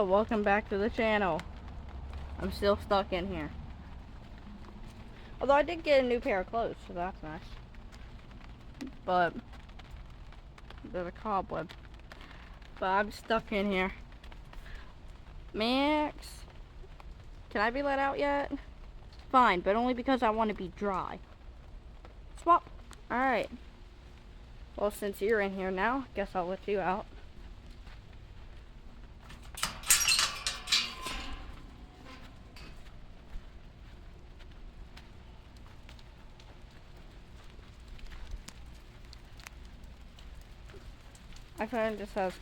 welcome back to the channel. I'm still stuck in here. Although I did get a new pair of clothes, so that's nice. But there's a cobweb. But I'm stuck in here. Max, can I be let out yet? Fine, but only because I want to be dry. Swap. Alright. Well, since you're in here now, guess I'll let you out. My phone just has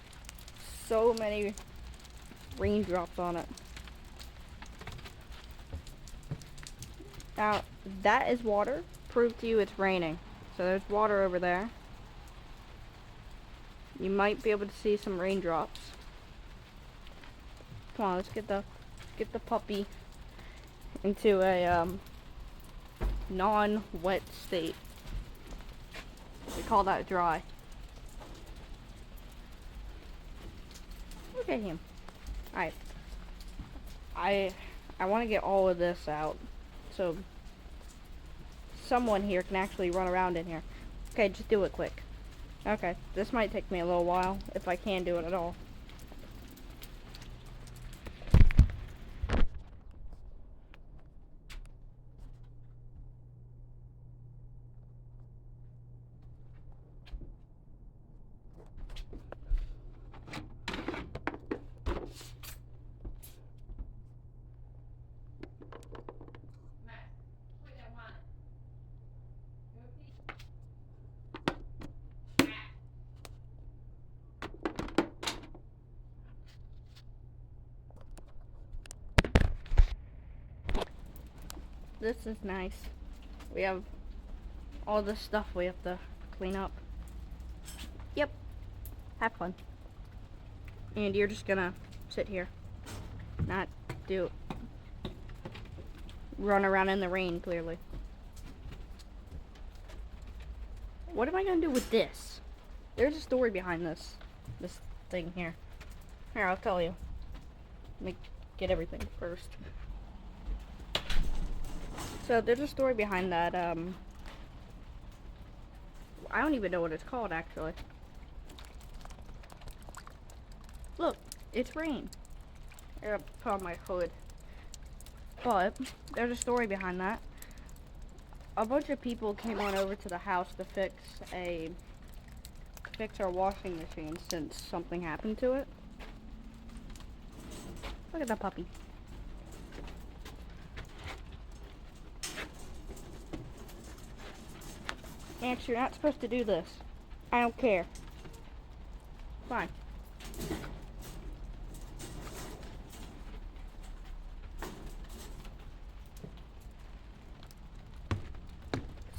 so many raindrops on it. Now, that is water. Prove to you it's raining. So there's water over there. You might be able to see some raindrops. Come on, let's get the puppy into a non-wet state. We call that dry. Look at him. Alright. I want to get all of this out so someone here can actually run around in here. Okay, just do it quick. Okay, this might take me a little while if I can do it at all. This is nice. We have all this stuff we have to clean up. Yep. Have fun. And you're just gonna sit here. Not run around in the rain, clearly. What am I gonna do with this? There's a story behind this thing here. Here, I'll tell you. Let me get everything first. So there's a story behind that. I don't even know what it's called, actually. Look, it's rain. I gotta put on my hood. But there's a story behind that. A bunch of people came on over to the house to fix our washing machine since something happened to it. Look at that puppy. Max, you're not supposed to do this. I don't care. Fine.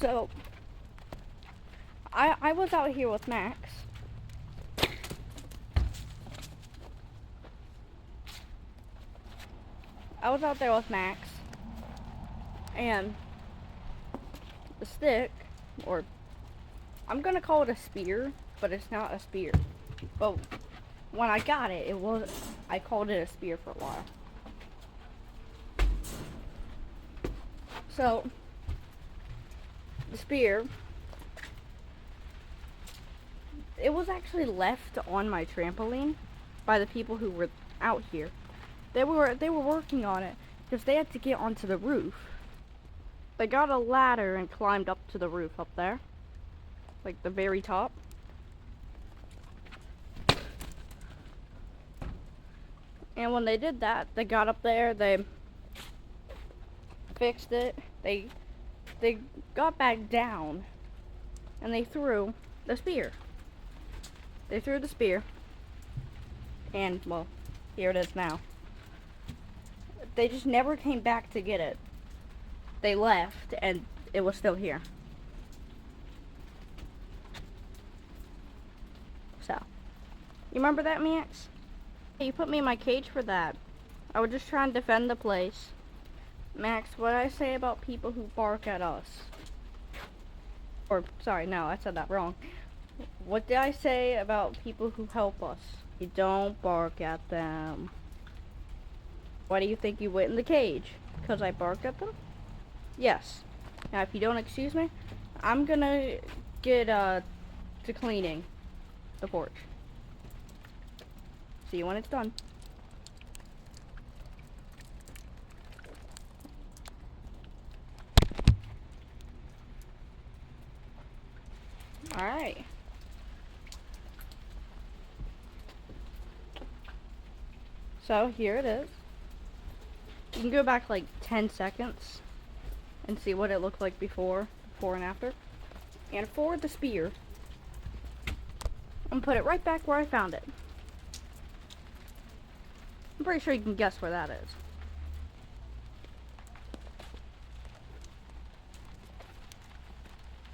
So, I was out here with Max. I was out there with Max. And the stick, or I'm gonna call it a spear, but it's not a spear. But when I got it, I called it a spear for a while. So the spear, it was actually left on my trampoline by the people who were out here. They were working on it because they had to get onto the roof. They got a ladder and climbed up to the roof up there. Like the very top. And when they did that, they got up there, they fixed it, they got back down, and they threw the spear. They threw the spear, and, well, here it is now. They just never came back to get it. They left, and it was still here. So, you remember that, Max? You put me in my cage for that. I was just trying to defend the place. Max, what did I say about people who bark at us? Or, sorry, no, I said that wrong. What did I say about people who help us? You don't bark at them. Why do you think you went in the cage? Because I barked at them? Yes. Now, if you don't excuse me, I'm gonna get, to cleaning the porch. See you when it's done. Alright. So, here it is. You can go back like 10 seconds and see what it looked like before and after. And forward the spear and put it right back where I found it. I'm pretty sure you can guess where that is.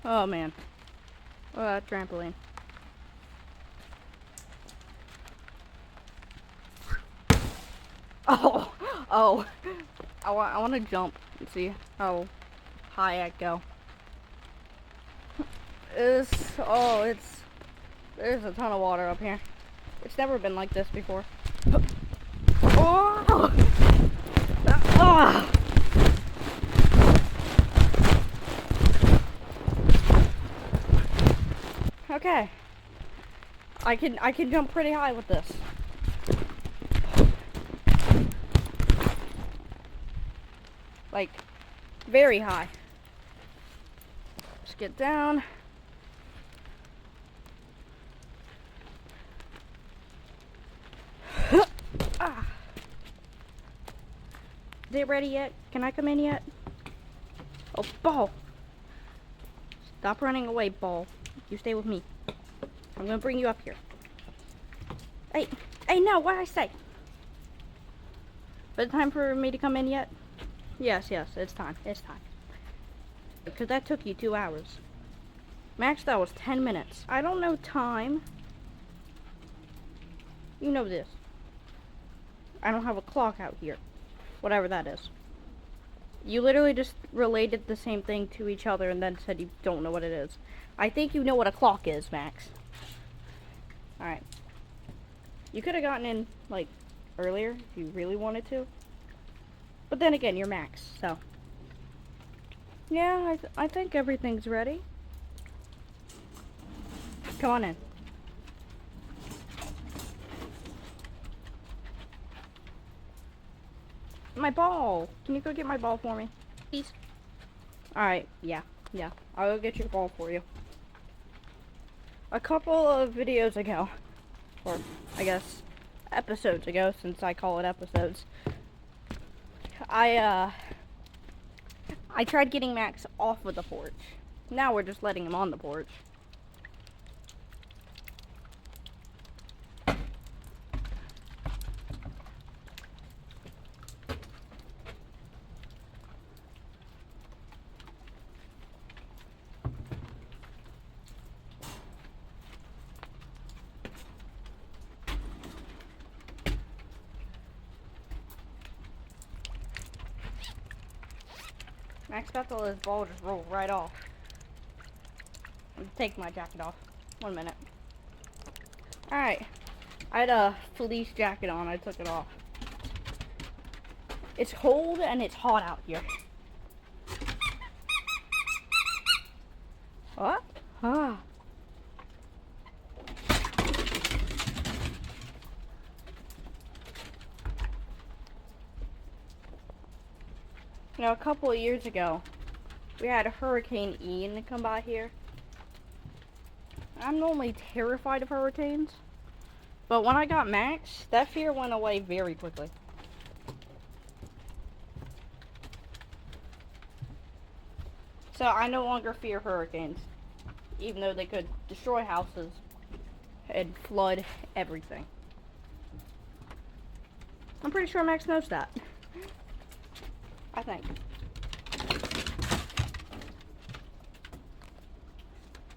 Oh man. Oh, that trampoline. Oh, oh. I want to jump and see how high I go. There's a ton of water up here. It's never been like this before. Oh! Oh! Okay. I can jump pretty high with this. Like, very high. Just get down. Ah. Is it ready yet? Can I come in yet? Oh, ball. Stop running away, ball. You stay with me. I'm gonna bring you up here. Hey, no, what did I say? Is it time for me to come in yet? Yes, it's time. Because that took you 2 hours. Max, that was 10 minutes. I don't know time. You know this. I don't have a clock out here. Whatever that is. You literally just related the same thing to each other and then said you don't know what it is. I think you know what a clock is, Max. Alright. You could have gotten in, like, earlier if you really wanted to. But then again, you're Max, so. Yeah, I think everything's ready. Come on in. My ball! Can you go get my ball for me? Please? Alright, yeah. I'll go get your ball for you. A couple of videos ago, or I guess episodes ago, since I call it episodes, I tried getting Max off of the porch. Now we're just letting him on the porch. Max about to let his ball just roll right off. I'm taking my jacket off. 1 minute. Alright. I had a fleece jacket on. I took it off. It's cold and it's hot out here. What? Ah. You know, a couple of years ago, we had Hurricane Ian come by here. I'm normally terrified of hurricanes, but when I got Max, that fear went away very quickly. So I no longer fear hurricanes, even though they could destroy houses and flood everything. I'm pretty sure Max knows that. I think.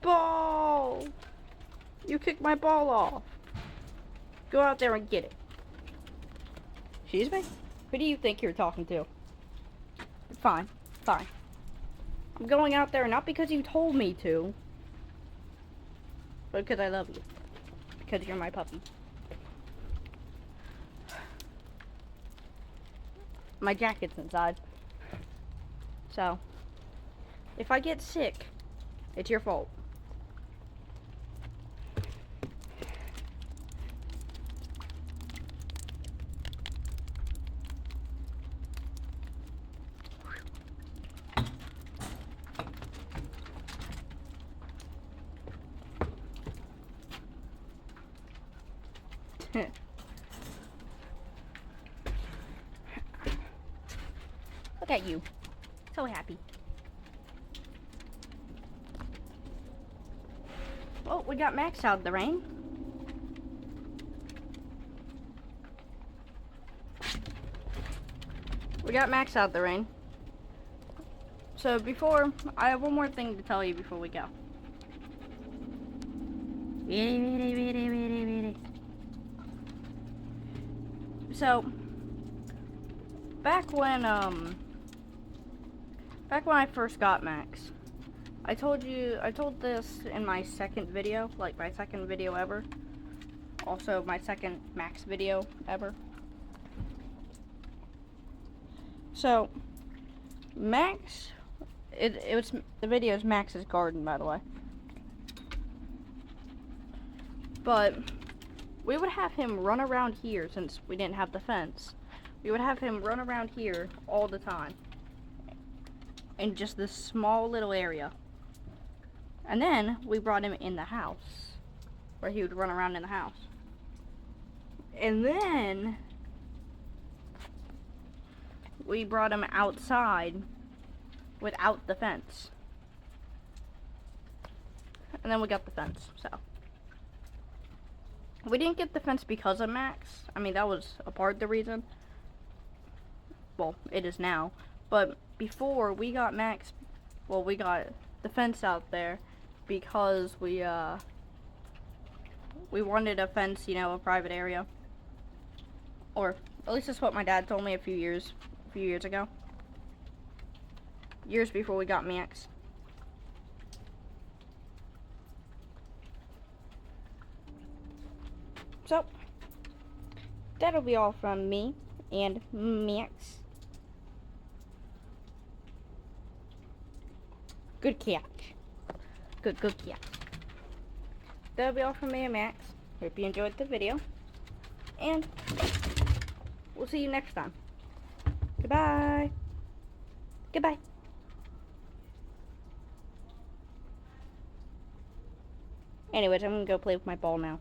Ball! You kicked my ball off. Go out there and get it. Excuse me? Who do you think you're talking to? Fine. I'm going out there not because you told me to, but because I love you. Because you're my puppy. my jacket's inside. So, if I get sick, it's your fault. Look at you. So happy. Oh, we got Max out of the rain. We got Max out of the rain. So before, I have one more thing to tell you before we go. So, back when I first got Max, I told this in my second video, like my second video ever. Also, my second Max video ever. So, Max, the video is Max's garden, by the way. But we would have him run around here since we didn't have the fence. We would have him run around here all the time. In just this small little area. And then we brought him in the house, where he would run around in the house. And then we brought him outside without the fence. And then we got the fence, so. We didn't get the fence because of Max. I mean, that was a part of the reason. Well, it is now. But before we got Max, well, we got the fence out there because we wanted a fence, you know, a private area. Or at least that's what my dad told me a few years ago. Years before we got Max. So, that'll be all from me and Max. Good catch. Good catch. That'll be all from me and Max. Hope you enjoyed the video. And we'll see you next time. Goodbye. Goodbye. Anyways, I'm gonna go play with my ball now.